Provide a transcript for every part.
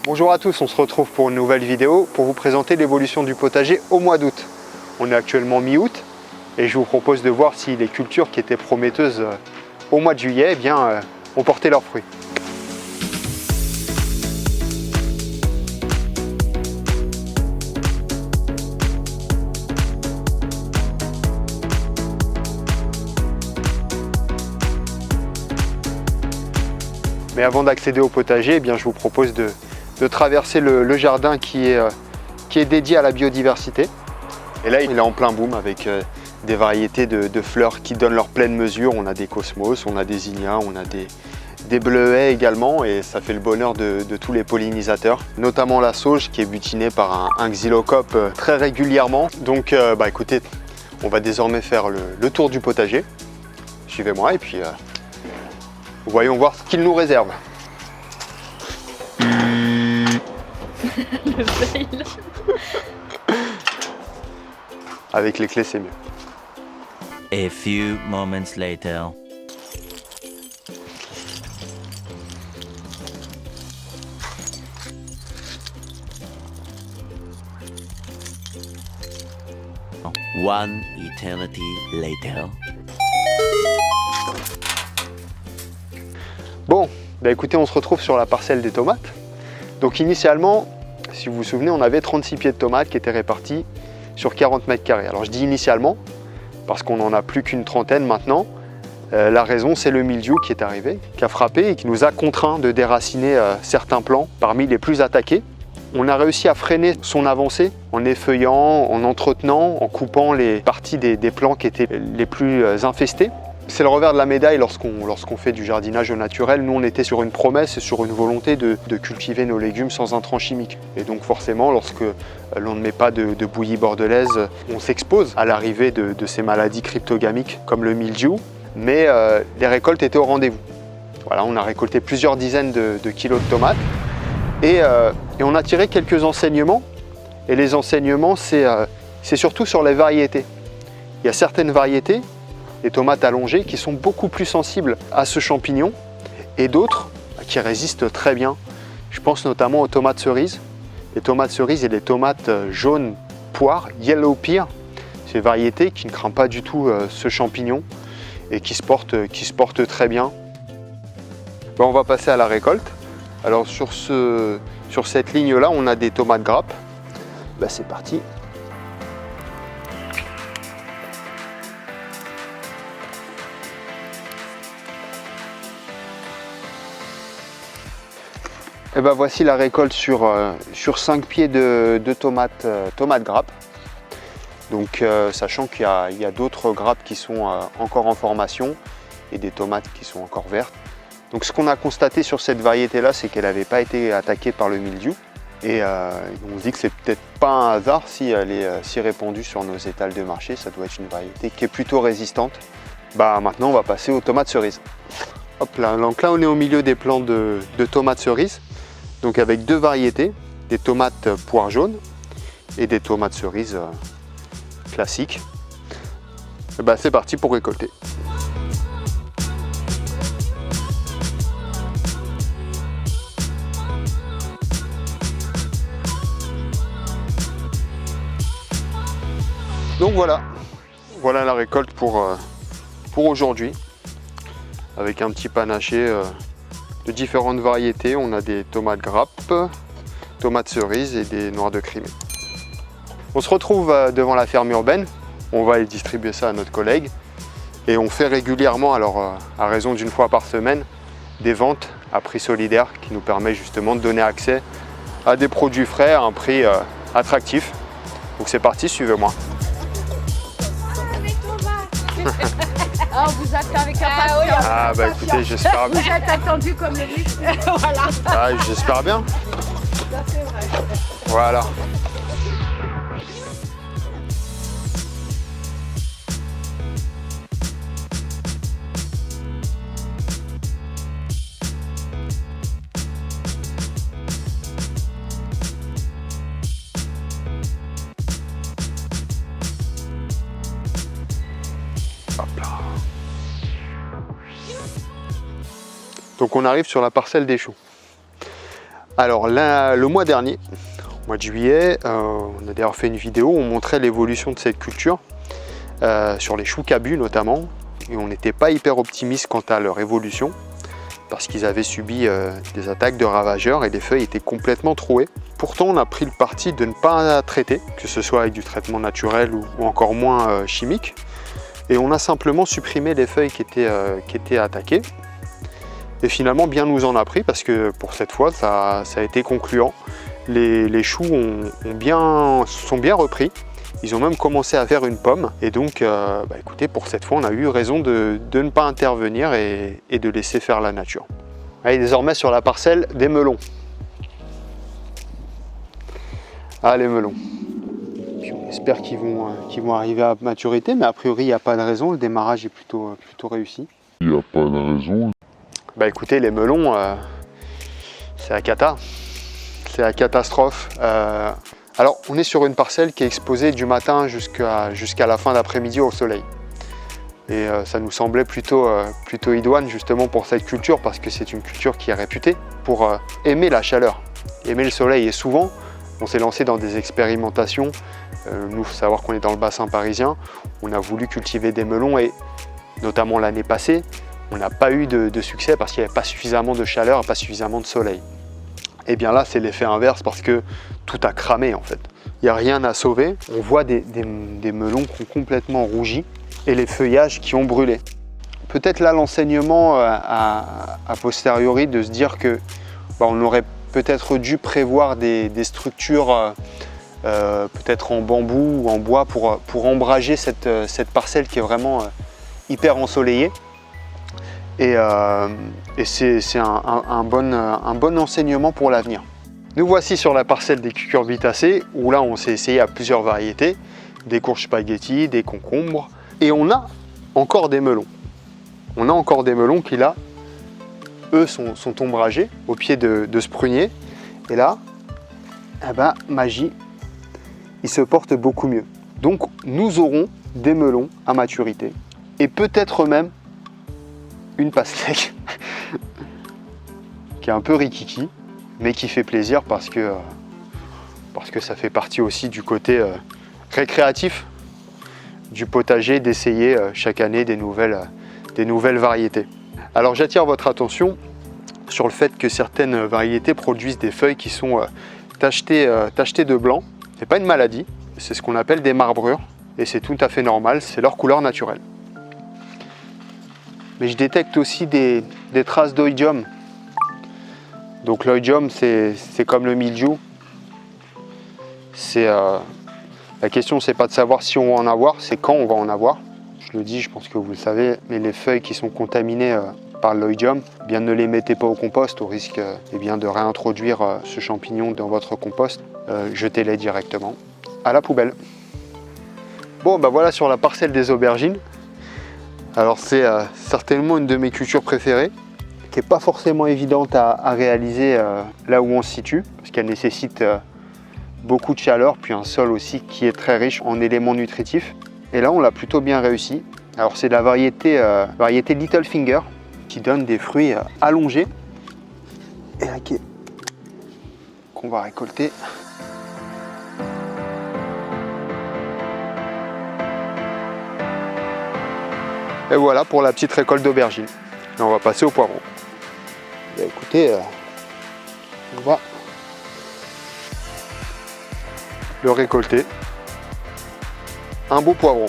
Bonjour à tous, on se retrouve pour une nouvelle vidéo pour vous présenter l'évolution du potager au mois d'août. On est actuellement mi-août et je vous propose de voir si les cultures qui étaient prometteuses au mois de juillet ont porté leurs fruits. Mais avant d'accéder au potager, je vous propose de traverser le jardin qui est dédié à la biodiversité. Et là, il est en plein boom avec des variétés de fleurs qui donnent leur pleine mesure. On a des cosmos, on a des zinnias, on a des bleuets également, et ça fait le bonheur de tous les pollinisateurs, notamment la sauge qui est butinée par un xylocope très régulièrement. Donc écoutez, on va désormais faire le tour du potager. Suivez-moi et puis voyons voir ce qu'il nous réserve. Le fail. Avec les clés, c'est mieux. A few moments later. One eternity later. Bon, écoutez, on se retrouve sur la parcelle des tomates. Donc initialement, si vous vous souvenez, on avait 36 pieds de tomates qui étaient répartis sur 40 mètres carrés. Alors je dis initialement, parce qu'on n'en a plus qu'une trentaine maintenant. La raison, c'est le mildiou qui est arrivé, qui a frappé et qui nous a contraints de déraciner certains plants parmi les plus attaqués. On a réussi à freiner son avancée en effeuillant, en entretenant, en coupant les parties des plants qui étaient les plus infestés. C'est le revers de la médaille lorsqu'on fait du jardinage au naturel. Nous, on était sur une promesse et sur une volonté de cultiver nos légumes sans intrants chimiques. Et donc forcément, lorsque l'on ne met pas de bouillie bordelaise, on s'expose à l'arrivée de ces maladies cryptogamiques comme le mildiou. Mais les récoltes étaient au rendez-vous. Voilà, on a récolté plusieurs dizaines de kilos de tomates et on a tiré quelques enseignements. Et les enseignements, c'est surtout sur les variétés. Il y a certaines variétés, les tomates allongées, qui sont beaucoup plus sensibles à ce champignon et d'autres qui résistent très bien. Je pense notamment aux tomates cerises. Les tomates cerises et les tomates jaunes poire, yellow pear, ces variétés qui ne craignent pas du tout ce champignon et qui se portent très bien. On va passer à la récolte. Alors sur cette ligne-là, on a des tomates grappes. C'est parti. Et voici la récolte sur 5 pieds de tomates grappes. Donc sachant qu'il y a d'autres grappes qui sont encore en formation et des tomates qui sont encore vertes. Donc ce qu'on a constaté sur cette variété-là, c'est qu'elle n'avait pas été attaquée par le mildiou. Et on se dit que c'est peut-être pas un hasard si elle est si répandue sur nos étals de marché. Ça doit être une variété qui est plutôt résistante. Maintenant on va passer aux tomates cerises. Hop là, donc là on est au milieu des plants de tomates cerises. Donc avec deux variétés, des tomates poire jaune et des tomates cerises classiques. C'est parti pour récolter. Donc voilà la récolte pour aujourd'hui, avec un petit panaché de différentes variétés. On a des tomates grappes, tomates cerises et des noires de Crimée. On se retrouve devant la ferme urbaine, on va aller distribuer ça à notre collègue et on fait régulièrement, alors à raison d'une fois par semaine, des ventes à prix solidaire qui nous permet justement de donner accès à des produits frais à un prix attractif. Donc c'est parti, suivez-moi. On vous attend avec impatience. Écoutez, j'espère bien. Vous êtes attendu comme le muscle. Voilà. J'espère bien. Ça c'est vrai. Voilà. Hop là. Donc on arrive sur la parcelle des choux. Alors le mois dernier, au mois de juillet, on a d'ailleurs fait une vidéo où on montrait l'évolution de cette culture, sur les choux cabus notamment, et on n'était pas hyper optimiste quant à leur évolution, parce qu'ils avaient subi des attaques de ravageurs et les feuilles étaient complètement trouées. Pourtant, on a pris le parti de ne pas traiter, que ce soit avec du traitement naturel ou encore moins chimique. Et on a simplement supprimé les feuilles qui étaient attaquées. Et finalement, bien nous en a pris, parce que pour cette fois, ça a été concluant. Les choux sont bien repris. Ils ont même commencé à faire une pomme. Et donc, écoutez, pour cette fois, on a eu raison de ne pas intervenir et de laisser faire la nature. Allez, désormais sur la parcelle des melons. Ah, les melons. Puis on espère qu'ils vont arriver à maturité, mais a priori, il n'y a pas de raison. Le démarrage est plutôt réussi. Il n'y a pas de raison. Bah écoutez, les melons, c'est la cata. C'est la catastrophe. Alors, on est sur une parcelle qui est exposée du matin jusqu'à la fin d'après-midi au soleil. Et ça nous semblait plutôt idoine justement pour cette culture, parce que c'est une culture qui est réputée pour aimer la chaleur, aimer le soleil. Et souvent, on s'est lancé dans des expérimentations. Nous, il faut savoir qu'on est dans le bassin parisien. On a voulu cultiver des melons et notamment l'année passée, on n'a pas eu de succès parce qu'il n'y avait pas suffisamment de chaleur, pas suffisamment de soleil. Et bien là, c'est l'effet inverse parce que tout a cramé en fait. Il n'y a rien à sauver. On voit des melons qui ont complètement rougi et les feuillages qui ont brûlé. Peut-être là l'enseignement a posteriori de se dire que on aurait peut-être dû prévoir des structures peut-être en bambou ou en bois pour ombrager cette parcelle qui est vraiment hyper ensoleillée. Et c'est un bon enseignement pour l'avenir. Nous voici sur la parcelle des cucurbitacées où là on s'est essayé à plusieurs variétés, des courges spaghetti, des concombres, et on a encore des melons. On a encore des melons qui là, eux sont ombragés au pied de ce prunier, et là, magie, ils se portent beaucoup mieux. Donc nous aurons des melons à maturité, et peut-être même une pastèque qui est un peu rikiki, mais qui fait plaisir parce que ça fait partie aussi du côté récréatif du potager, d'essayer chaque année des nouvelles variétés. Alors j'attire votre attention sur le fait que certaines variétés produisent des feuilles qui sont tachetées de blanc. Ce n'est pas une maladie, c'est ce qu'on appelle des marbrures et c'est tout à fait normal, c'est leur couleur naturelle. Mais je détecte aussi des traces d'oïdium. Donc l'oïdium, c'est comme le mildiou. La question, c'est pas de savoir si on va en avoir, c'est quand on va en avoir. Je le dis, je pense que vous le savez, mais les feuilles qui sont contaminées par l'oïdium, bien ne les mettez pas au compost au risque de réintroduire ce champignon dans votre compost. Jetez-les directement à la poubelle. Bon, voilà sur la parcelle des aubergines. Alors c'est certainement une de mes cultures préférées, qui n'est pas forcément évidente à réaliser là où on se situe, parce qu'elle nécessite beaucoup de chaleur, puis un sol aussi qui est très riche en éléments nutritifs. Et là on l'a plutôt bien réussi. Alors c'est la variété Little Finger, qui donne des fruits allongés, et là qu'on va récolter. Et voilà pour la petite récolte d'aubergines. Et on va passer au poivron. Écoutez, on va le récolter. Un beau poivron.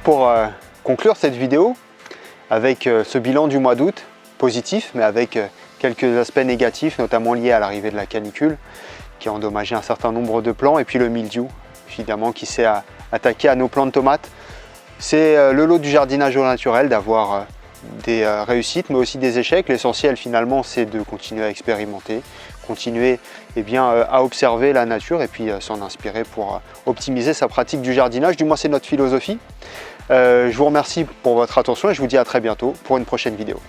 Pour conclure cette vidéo avec ce bilan du mois d'août, positif, mais avec quelques aspects négatifs, notamment liés à l'arrivée de la canicule, qui a endommagé un certain nombre de plants, et puis le mildiou, évidemment, qui s'est attaqué à nos plants de tomates. C'est le lot du jardinage au naturel, d'avoir des réussites mais aussi des échecs. L'essentiel finalement c'est de continuer à expérimenter, continuer à observer la nature et puis s'en inspirer pour optimiser sa pratique du jardinage. Du moins c'est notre philosophie. Je vous remercie pour votre attention et je vous dis à très bientôt pour une prochaine vidéo.